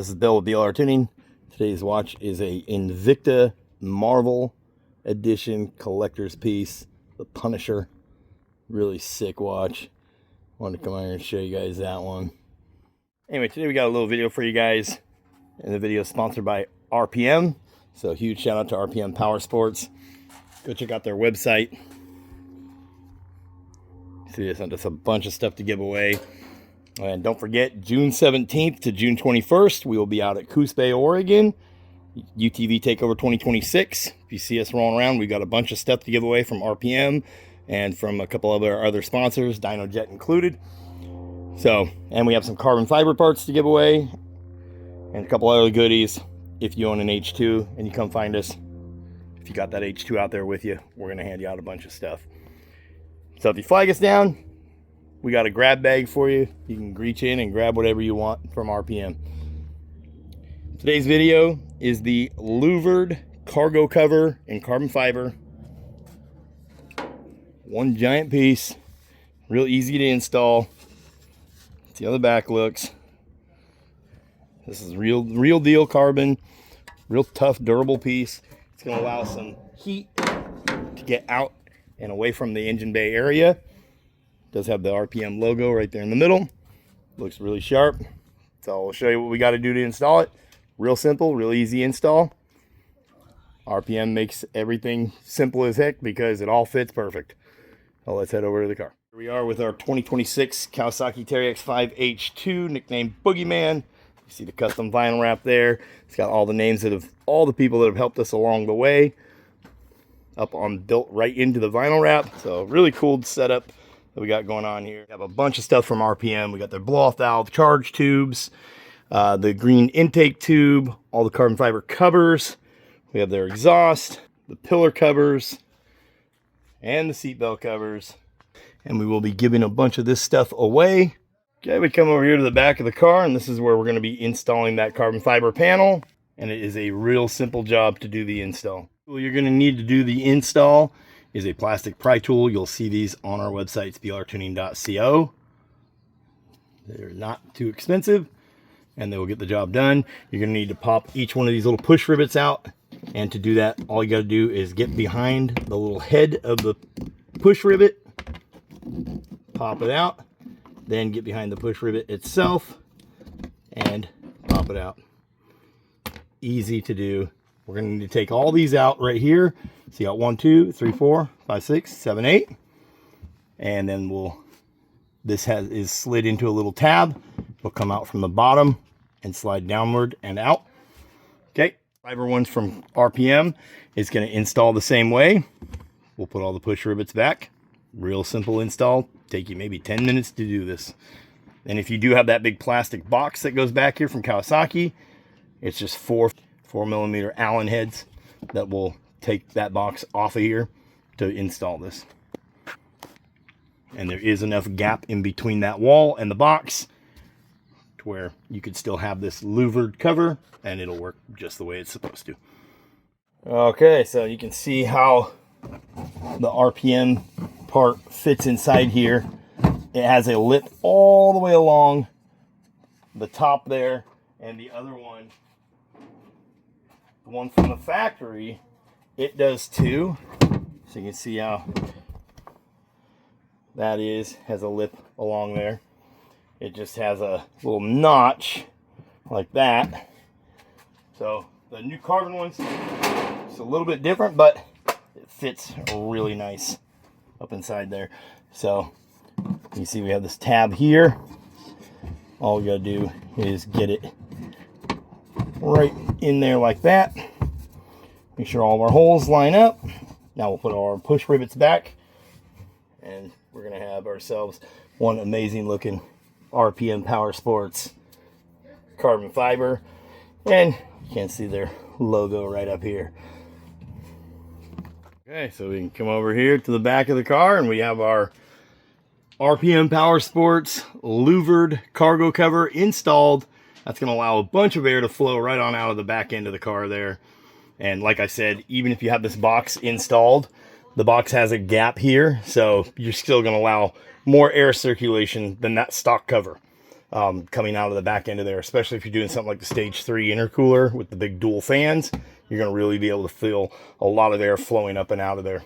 This is Bill with BLRTUNING. Today's watch is a Invicta Marvel Edition collector's piece, the Punisher. Really sick watch. Wanted to come out here and show you guys that one. Anyway, today we got a little video for you guys, and the video is sponsored by RPM. So huge shout out to RPM Power Sports. Go check out their website. See, they sent us a bunch of stuff to give away. And don't forget, June 17th to June 21st, we will be out at Coos Bay, Oregon. UTV Takeover 2026. If you see us rolling around, we've got a bunch of stuff to give away from RPM and from a couple of our other sponsors, DYNOJET included. So, and we have some carbon fiber parts to give away and a couple other goodies. If you own an H2 and you come find us, if you got that H2 out there with you, we're going to hand you out a bunch of stuff. So if you flag us down, we got a grab bag for you. You can reach in and grab whatever you want from RPM. Today's video is the Louvered cargo cover in carbon fiber. One giant piece, real easy to install. See how the back looks. This is real deal carbon, real tough, durable piece. It's going to allow some heat to get out and away from the engine bay area. Does have the RPM logo right there in the middle. Looks really sharp. So I'll show you what we got to do to install it. Real simple, real easy install. RPM makes everything simple as heck because it all fits perfect. Well, let's head over to the car. Here we are with our 2026 Kawasaki Terry X5 H2, nicknamed Boogeyman. You see the custom vinyl wrap there. It's got all the names of all the people that have helped us along the way. Built right into the vinyl wrap. So really cool setup that we got going on here. We have a bunch of stuff from RPM. We got their blow-off valve charge tubes, the green intake tube, all the carbon fiber covers. We have their exhaust, the pillar covers, and the seatbelt covers. And we will be giving a bunch of this stuff away. Okay, we come over here to the back of the car, and this is where we're going to be installing that carbon fiber panel. And it is a real simple job to do the install. What you're going to need to do the install is a plastic pry tool. You'll see these on our website, it's BLRTUNING.co. They're not too expensive, and they will get the job done. You're going to need to pop each one of these little push rivets out, and to do that, all you got to do is get behind the little head of the push rivet, pop it out, then get behind the push rivet itself, and pop it out. Easy to do. We're going to need to take all these out right here. So you got 1, 2, 3, 4, 5, 6, 7, 8. And then this is slid into a little tab. It'll come out from the bottom and slide downward and out. Okay. Fiber ones from RPM is going to install the same way. We'll put all the push rivets back. Real simple install. Take you maybe 10 minutes to do this. And if you do have that big plastic box that goes back here from Kawasaki, it's just 4mm Allen heads that will take that box off of here to install this. And there is enough gap in between that wall and the box to where you could still have this louvered cover and it'll work just the way it's supposed to. Okay, so you can see how the RPM part fits inside here. It has a lip all the way along the top there, and the other one, the one from the factory, it does too. So you can see how that has a lip along there. It just has a little notch like that. So the new carbon one's just a little bit different, but it fits really nice up inside there. So you see we have this tab here. All we gotta do is get it right in there like that. Make sure all of our holes line up. Now we'll put our push rivets back, and we're gonna have ourselves one amazing looking RPM Power Sports carbon fiber. And you can see their logo right up here. Okay, so we can come over here to the back of the car, and we have our RPM Power Sports louvered cargo cover installed. That's going to allow a bunch of air to flow right on out of the back end of the car there. And like I said, even if you have this box installed, the box has a gap here, so you're still going to allow more air circulation than that stock cover. coming out of the back end of there, especially if you're doing something like the Stage 3 intercooler with the big dual fans. You're going to really be able to feel a lot of air flowing up and out of there.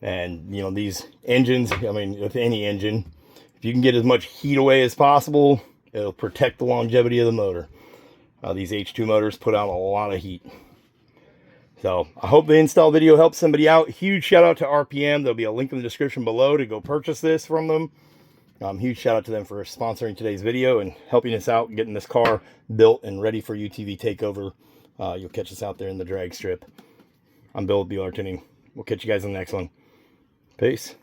And, you know, these engines, I mean, with any engine, if you can get as much heat away as possible, it'll protect the longevity of the motor. These H2 motors put out a lot of heat. So I hope the install video helps somebody out. Huge shout out to RPM. There'll be a link in the description below to go purchase this from them. Huge shout out to them for sponsoring today's video and helping us out getting this car built and ready for UTV takeover. You'll catch us out there in the drag strip. I'm Bill with BLRTUNING. We'll catch you guys in the next one. Peace.